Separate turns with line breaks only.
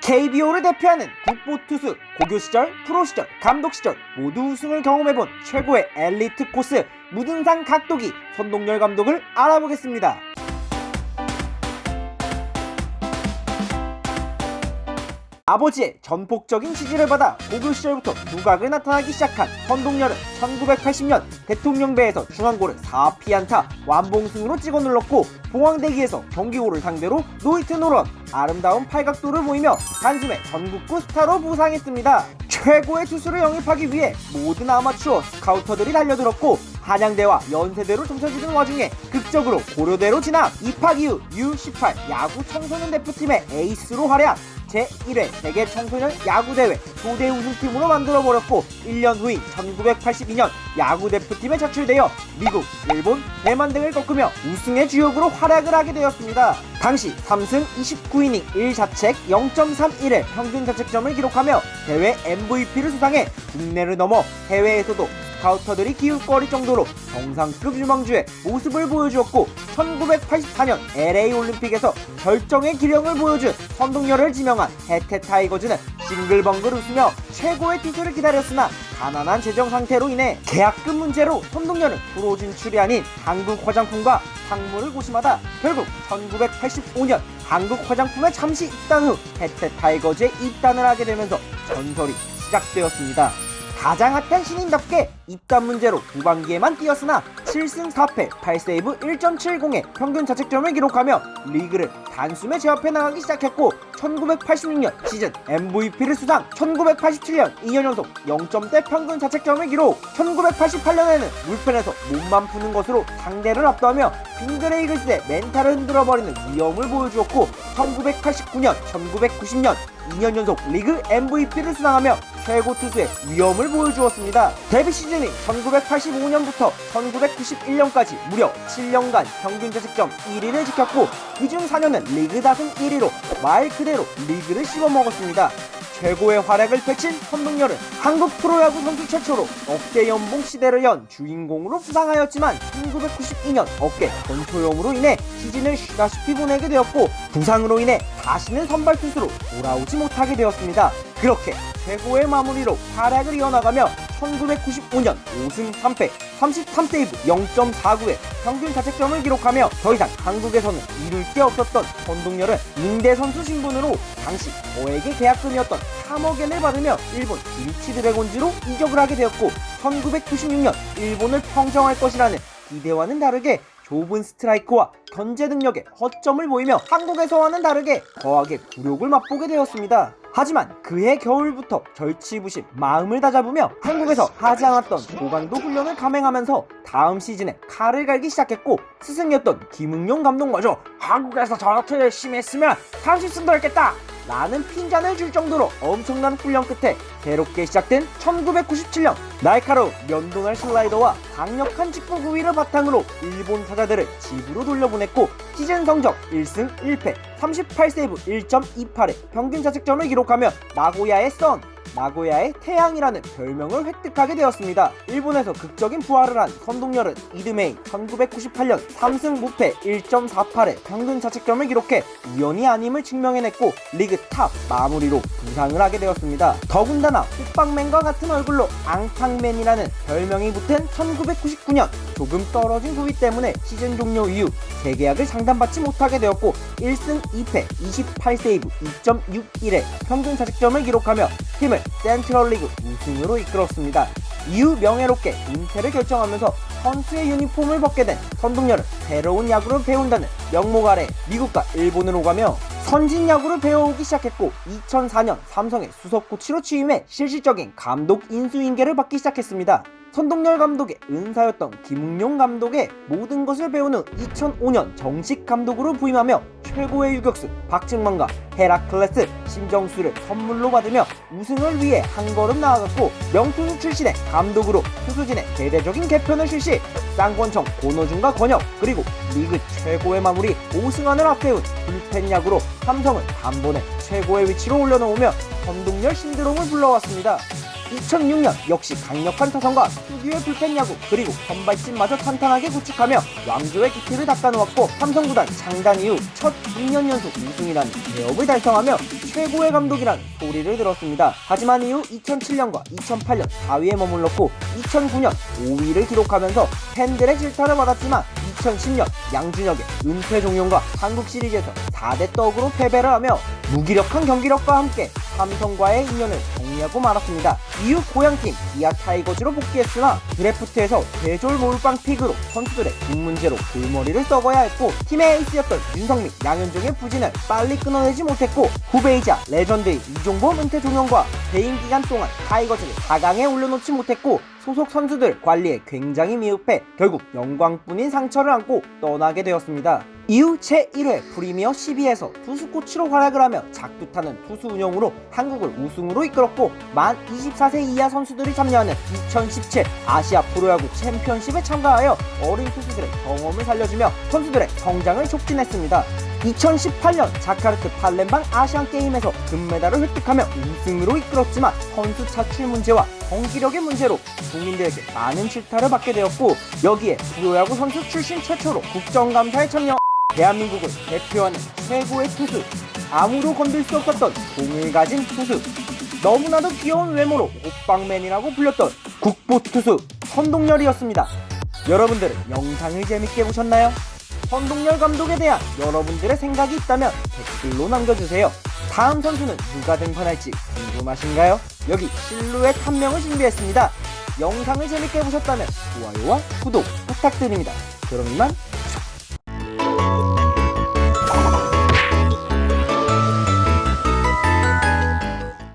KBO를 대표하는 국보투수, 고교시절, 프로시절, 감독시절 모두 우승을 경험해본 최고의 엘리트 코스 무등산 각도기 선동열 감독을 알아보겠습니다. 아버지의 전폭적인 지지를 받아 고교시절부터 두각을 나타나기 시작한 선동열은 1980년 대통령배에서 중앙고를 4피안타 완봉승으로 찍어 눌렀고, 봉황대기에서 경기고를 상대로 노이트 노런 아름다운 팔각도를 보이며 단숨에 전국구 스타로 부상했습니다. 최고의 투수를 영입하기 위해 모든 아마추어 스카우터들이 달려들었고, 한양대와 연세대로 점쳐지는 와중에 극적으로 고려대로 진학, 입학 이후 U18 야구 청소년 대표팀의 에이스로 활약, 제1회 세계 청소년 야구대회 초대 우승팀으로 만들어버렸고, 1년 후인 1982년 야구대표팀에 차출되어 미국, 일본, 대만 등을 꺾으며 우승의 주역으로 활약을 하게 되었습니다. 당시 3승 29이닝 1자책 0.31의 평균 자책점을 기록하며 대회 MVP를 수상해 국내를 넘어 해외에서도 스카우터들이 기웃거릴 정도로 정상급 유망주의 모습을 보여주었고, 1984년 LA 올림픽에서 결정의 기량을 보여준 선동열을 지명한 해태 타이거즈는 싱글벙글 웃으며 최고의 투수를 기다렸으나 가난한 재정 상태로 인해 계약금 문제로 선동열은 프로 진출이 아닌 한국 화장품과 상무를 고심하다 결국 1985년 한국 화장품에 잠시 입단 후 해태 타이거즈에 입단을 하게 되면서 전설이 시작되었습니다. 가장 핫한 신인답게 입단 문제로 후반기에만 뛰었으나 7승 4패 8세이브 1.70의 평균 자책점을 기록하며 리그를 단숨에 제압해 나가기 시작했고, 1986년 시즌 MVP를 수상, 1987년 2년 연속 0점대 평균 자책점을 기록, 1988년에는 물편에서 몸만 푸는 것으로 상대를 압도하며 빙그레이글스의 멘탈을 흔들어버리는 위험을 보여주었고, 1989년, 1990년 2년 연속 리그 MVP를 수상하며 최고 투수의 위험을 보여주었습니다. 데뷔 시즌인 1985년부터 1991년까지 무려 7년간 평균 자책점 1위를 지켰고, 그중 4년은 리그 다승 1위로 말 그대로 리그를 씹어먹었습니다. 최고의 활약을 펼친 선동열은 한국 프로야구 선수 최초로 억대 연봉 시대를 연 주인공으로 부상하였지만 1992년 어깨 건초염으로 인해 시즌을 쉬다시피 보내게 되었고, 부상으로 인해 다시는 선발 투수로 돌아오지 못하게 되었습니다. 그렇게 최고의 마무리로 활약을 이어나가며 1995년 5승 3패 33세이브 0.49의 평균 자책점을 기록하며 더 이상 한국에서는 이룰 게 없었던 선동열은 임대 선수 신분으로 당시 거액의 계약금이었던 3억엔을 받으며 일본 주리치 드래곤즈로 이적을 하게 되었고, 1996년 일본을 평정할 것이라는 기대와는 다르게 좁은 스트라이크와 견제 능력에 허점을 보이며 한국에서와는 다르게 거하게 굴욕을 맛보게 되었습니다. 하지만 그해 겨울부터 절치부심 마음을 다잡으며 한국에서 하지 않았던 고강도 훈련을 감행하면서 다음 시즌에 칼을 갈기 시작했고, 스승이었던 김응용 감독마저 한국에서 저렇게 열심히 했으면 30승도 했겠다 라는 핀잔을 줄 정도로 엄청난 훈련 끝에 새롭게 시작된 1997년 날카로운 면도날 슬라이더와 강력한 직구 구위를 바탕으로 일본 타자들을 집으로 돌려보냈고, 시즌 성적 1승 1패 38세이브 1.28의 평균 자책점을 기록하며 나고야의 태양이라는 별명을 획득하게 되었습니다. 일본에서 극적인 부활을 한 선동열은 이듬해인 1998년 3승 무패 1.48의 평균 자책점을 기록해 우연이 아님을 증명해냈고, 리그 탑 마무리로 부상을 하게 되었습니다. 더군다나 호빵맨과 같은 얼굴로 앙팡맨이라는 별명이 붙은 1999년 조금 떨어진 후위 때문에 시즌 종료 이후 재계약을 상담받지 못하게 되었고, 1승 2패 28세이브 2.61의 평균 자책점을 기록하며 팀을 센트럴리그 우승으로 이끌었습니다. 이후 명예롭게 은퇴를 결정하면서 선수의 유니폼을 벗게 된 선동열은 새로운 야구를 배운다는 명목 아래 미국과 일본으로 가며 선진 야구를 배워오기 시작했고, 2004년 삼성의 수석 코치로 취임해 실질적인 감독 인수인계를 받기 시작했습니다. 선동열 감독의 은사였던 김응용 감독의 모든 것을 배운 후 2005년 정식 감독으로 부임하며 최고의 유격수 박증만과 헤라클레스 신정수를 선물로 받으며 우승을 위해 한 걸음 나아갔고, 명투수 출신의 감독으로 투수진의 대대적인 개편을 실시, 쌍권청 고노준과 권혁 그리고 리그 최고의 마무리 오승환을 앞세운 불펜 야구로 삼성을 단번에 최고의 위치로 올려놓으며 선동열 신드롬을 불러왔습니다. 2006년 역시 강력한 타선과 특유의 불펜 야구 그리고 선발진마저 탄탄하게 구축하며 왕조의 기틀을 닦아놓았고, 삼성구단 창단 이후 첫 2년 연속 우승이라는 대업을 달성하며 최고의 감독이란 소리를 들었습니다. 하지만 이후 2007년과 2008년 4위에 머물렀고 2009년 5위를 기록하면서 팬들의 질타를 받았지만 2010년 양준혁의 은퇴 종용과 한국 시리즈에서 4대 떡으로 패배를 하며 무기력한 경기력과 함께 삼성과의 인연을 정리하고 말았습니다. 이후 고향팀 기아 타이거즈로 복귀했으나 드래프트에서 대졸 몰빵 픽으로 선수들의 돈 문제로 골머리를 썩어야 했고 팀의 에이스였던 윤성민, 양현종의 부진을 빨리 끊어내지 못했고 후배이자 레전드의 이종범 은퇴 종용과 대인 기간 동안 타이거즈를 4강에 올려놓지 못했고 소속 선수들 관리에 굉장히 미흡해 결국 영광뿐인 상처를 안고 떠나게 되었습니다. 이후 제1회 프리미어 12에서 투수 코치로 활약을 하며 작두타는 투수 운영으로 한국을 우승으로 이끌었고 만 24세 이하 선수들이 참여하는 2017 아시아 프로야구 챔피언십에 참가하여 어린 투수들의 경험을 살려주며 선수들의 성장을 촉진했습니다. 2018년 자카르트 팔렘방 아시안게임에서 금메달을 획득하며 우승으로 이끌었지만 선수 차출 문제와 경기력의 문제로 국민들에게 많은 질타를 받게 되었고 여기에 프로야구 선수 출신 최초로 국정감사에 참여 대한민국을 대표하는 최고의 투수 아무도 건들 수 없었던 공을 가진 투수 너무나도 귀여운 외모로 호빵맨이라고 불렸던 국보투수 선동열이었습니다. 여러분들은 영상을 재밌게 보셨나요? 선동열 감독에 대한 여러분들의 생각이 있다면 댓글로 남겨주세요. 다음 선수는 누가 등판할지 궁금하신가요? 여기 실루엣 한 명을 준비했습니다. 영상을 재밌게 보셨다면 좋아요와 구독 부탁드립니다. 그럼 이만